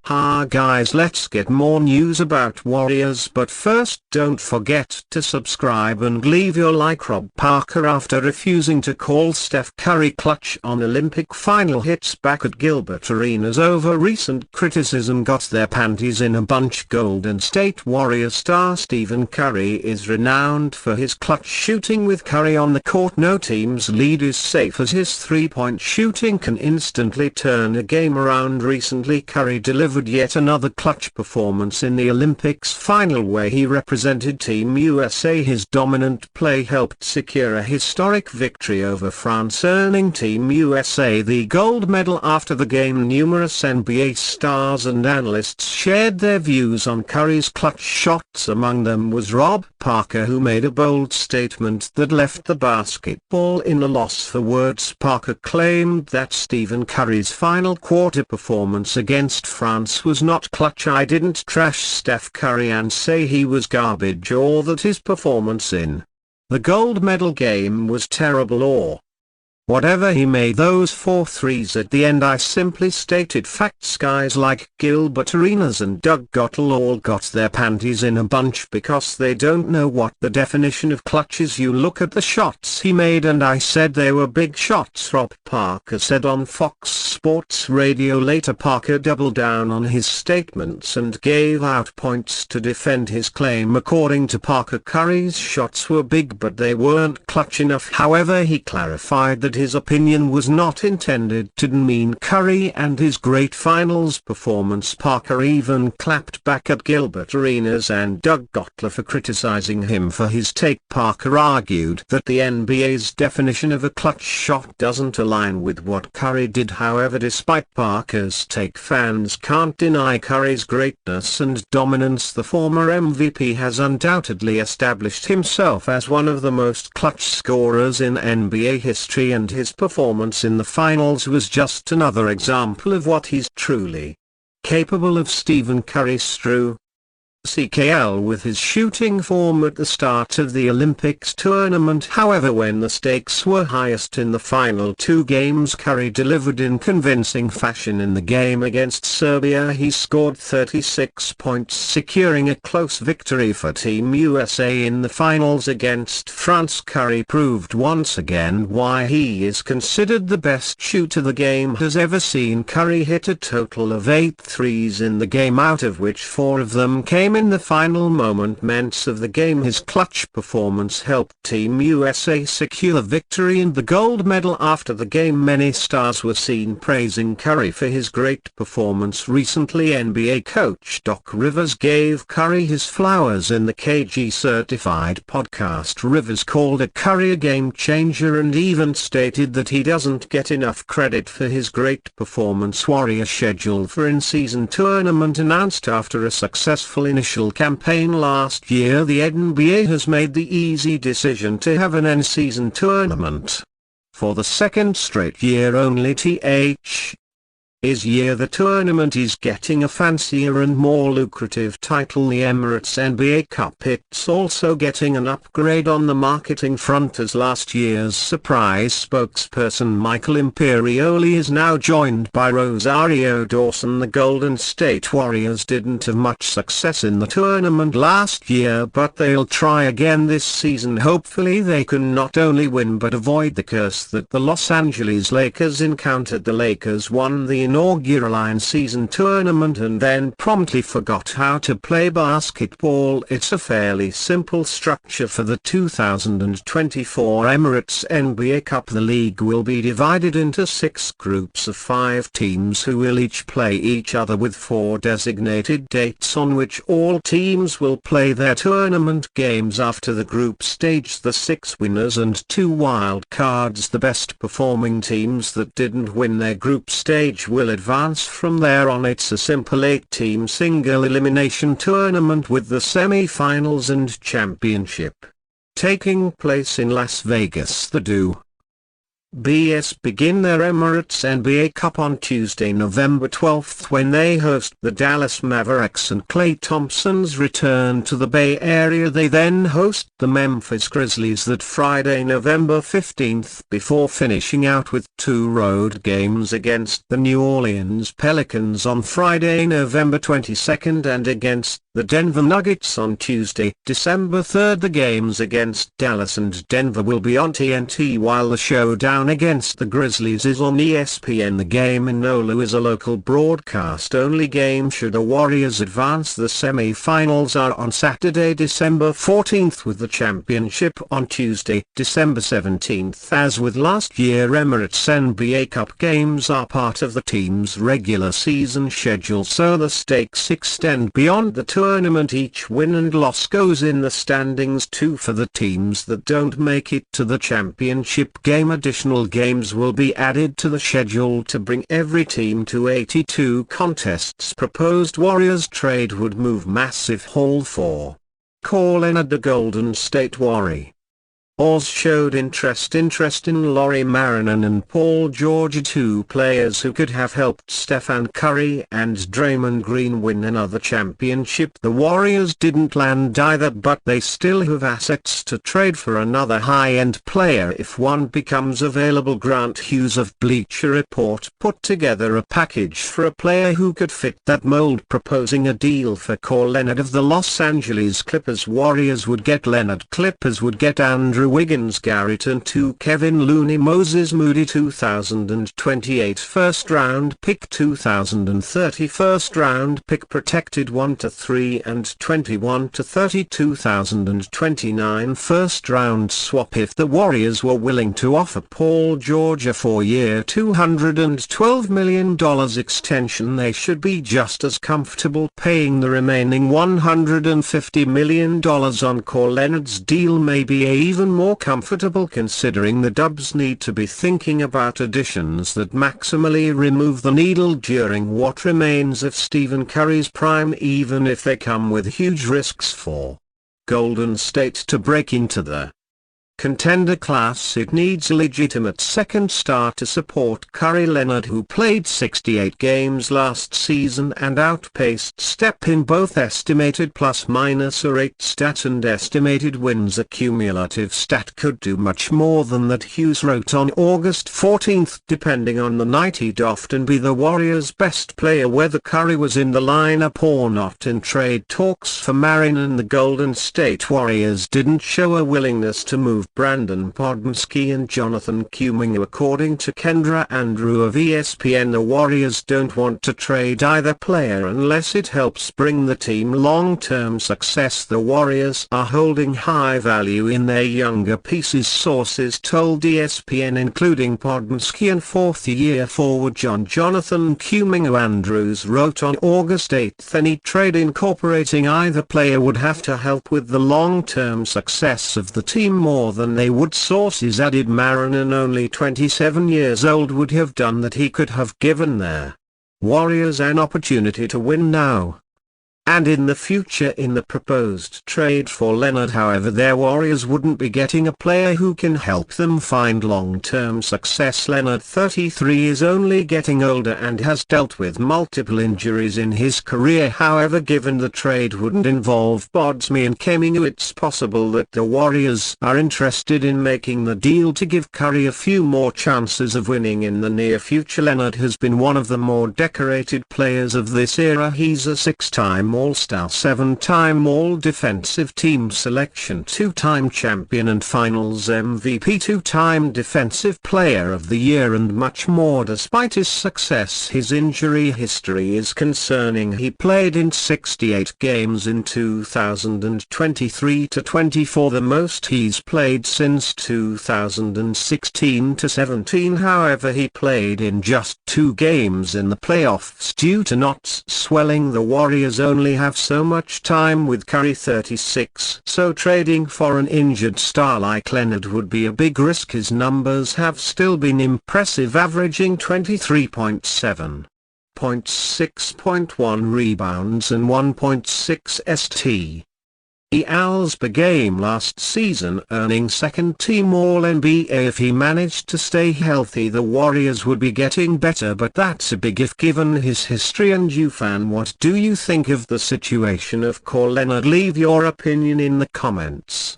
Guys, let's get more news about Warriors, but first don't forget to subscribe and leave your like. Rob Parker, after refusing to call Steph Curry clutch on Olympic final, hits back at Gilbert Arenas over recent criticism, got their panties in a bunch. Golden State Warrior star Stephen Curry is renowned for his clutch shooting. With Curry on the court, no team's lead is safe, as his three-point shooting can instantly turn a game around. Recently, Curry delivered yet another clutch performance in the Olympics final, where he represented Team USA. His dominant play helped secure a historic victory over France, earning Team USA the gold medal. After the game, numerous NBA stars and analysts shared their views on Curry's clutch shots. Among them was Rob Parker, who made a bold statement that left the basketball in a loss for words. Parker claimed that Stephen Curry's final quarter performance against France was not clutch. "I didn't trash Steph Curry and say he was garbage, or that his performance in the gold medal game was terrible, or whatever. He made those 4 threes at the end. I simply stated facts. Guys like Gilbert Arenas and Doug Gottel all got their panties in a bunch because they don't know what the definition of clutch is. You look at the shots he made and I said they were big shots," Rob Parker said on Fox Sports Radio. Later, Parker doubled down on his statements and gave out points to defend his claim. According to Parker, Curry's shots were big but they weren't clutch enough. However, he clarified that his opinion was not intended to demean Curry and his great finals performance. Parker even clapped back at Gilbert Arenas and Doug Gottel for criticizing him for his take. Parker argued that the NBA's definition of a clutch shot doesn't align with what Curry did. However, despite Parker's take, fans can't deny Curry's greatness and dominance. The former MVP has undoubtedly established himself as one of the most clutch scorers in NBA history, and his performance in the finals was just another example of what he's truly capable of. Stephen Curry strew CKL with his shooting form at the start of the Olympics tournament. However, when the stakes were highest in the final 2 games, Curry delivered in convincing fashion. In the game against Serbia, he scored 36 points, securing a close victory for Team USA. In the finals against France, Curry proved once again why he is considered the best shooter the game has ever seen. Curry hit a total of 8 threes in the game, out of which 4 of them came in the final moments of the game. His clutch performance helped Team USA secure victory and the gold medal. After the game, many stars were seen praising Curry for his great performance. Recently, NBA coach Doc Rivers gave Curry his flowers in the KG Certified podcast. Rivers called Curry a game changer and even stated that he doesn't get enough credit for his great performance. Warriors scheduled for in-season tournament announced after a successful initial campaign last year. The NBA has made the easy decision to have an in-season tournament for the 2nd straight year. Only the tournament is getting a fancier and more lucrative title, the Emirates NBA Cup. It's also getting an upgrade on the marketing front, as last year's surprise spokesperson Michael Imperioli is now joined by Rosario Dawson. The Golden State Warriors didn't have much success in the tournament last year, but they'll try again this season. Hopefully they can not only win but avoid the curse that the Los Angeles Lakers encountered. The Lakers won the inaugural in-season tournament and then promptly forgot how to play basketball. It's a fairly simple structure for the 2024 Emirates NBA Cup. The league will be divided into 6 groups of 5 teams who will each play each other, with 4 designated dates on which all teams will play their tournament games. After the group stage, the 6 winners and 2 wild cards, the best performing teams that didn't win their group stage, will advance from there on. It's a simple 8-team single elimination tournament, with the semi-finals and championship taking place in Las Vegas. The BS begin their Emirates NBA Cup on Tuesday, November 12 when they host the Dallas Mavericks, and Klay Thompson's return to the Bay Area. They then host the Memphis Grizzlies that Friday, November 15, before finishing out with 2 road games against the New Orleans Pelicans on Friday, November 22, and against the Denver Nuggets on Tuesday, December 3. The games against Dallas and Denver will be on TNT, while the showdown against the Grizzlies is on ESPN. The game in Nolu is a local broadcast-only game should the Warriors advance. The semi-finals are on Saturday, December 14, with the championship on Tuesday, December 17. As with last year, Emirates NBA Cup games are part of the team's regular season schedule, so the stakes extend beyond the tournament. Each win and loss goes in the standings too. For the teams that don't make it to the championship game, additional games will be added to the schedule to bring every team to 82 contests. Proposed Warriors trade would move massive haul for Kawhi Leonard. The Golden State Warriors showed interest in Lauri Markkanen and Paul George, 2 players who could have helped Stephen Curry and Draymond Green win another championship. The Warriors didn't land either, but they still have assets to trade for another high-end player if one becomes available. Grant Hughes of Bleacher Report put together a package for a player who could fit that mold, proposing a deal for Kawhi Leonard of the Los Angeles Clippers. Warriors would get Leonard, Clippers would get Andrew Wiggins, Garrett, and 2 Kevin Looney, Moses Moody, 2028 first-round pick, 2030 first-round pick, protected 1-3 and 21-30 2029 first-round swap. If the Warriors were willing to offer Paul George a 4-year $212 million extension, they should be just as comfortable paying the remaining $150 million on Kawhi Leonard's deal, maybe even more comfortable, considering the Dubs need to be thinking about additions that maximally remove the needle during what remains of Stephen Curry's prime, even if they come with huge risks for Golden State to break into the contender class. It needs a legitimate second star to support Curry. Leonard, who played 68 games last season and outpaced Steph in both estimated plus-minus rate stat and estimated wins, a cumulative stat, could do much more than that. Hughes wrote on August 14, depending on the night, he'd often be the Warriors' best player, whether Curry was in the lineup or not. In trade talks for Markkanen, the Golden State Warriors didn't show a willingness to move Brandon Podmski and Jonathan Kuminga. According to Kendra Andrew of ESPN, the Warriors don't want to trade either player unless it helps bring the team long-term success. The Warriors are holding high value in their younger pieces, sources told ESPN, including Podmski and 4th-year forward Jonathan Kuminga. Andrews wrote on August 8, any trade incorporating either player would have to help with the long-term success of the team more than they would. Sources added Markkanen, only 27 years old, would have done that. He could have given their Warriors an opportunity to win now and in the future. In the proposed trade for Leonard, however, their Warriors wouldn't be getting a player who can help them find long-term success. Leonard, 33, is only getting older and has dealt with multiple injuries in his career. However, given the trade wouldn't involve Podmski and Kuminga, it's possible that the Warriors are interested in making the deal to give Curry a few more chances of winning in the near future. Leonard has been one of the more decorated players of this era. He's a 6-time All-Star, 7-time All-Defensive Team selection, 2-time champion and Finals MVP, 2-time Defensive Player of the Year, and much more. Despite his success, his injury history is concerning. He played in 68 games in 2023-24, the most he's played since 2016-17. However, he played in just 2 games in the playoffs due to knots swelling. The Warriors only have so much time with Curry, 36, so trading for an injured star like Leonard would be a big risk. His numbers have still been impressive, averaging 23.7 points, 6.1 rebounds and 1.6 st. Owls per game last season, earning second-team All-NBA. If he managed to stay healthy, the Warriors would be getting better, but that's a big if given his history. And you fan, what do you think of the situation of Kawhi Leonard? Leave your opinion in the comments.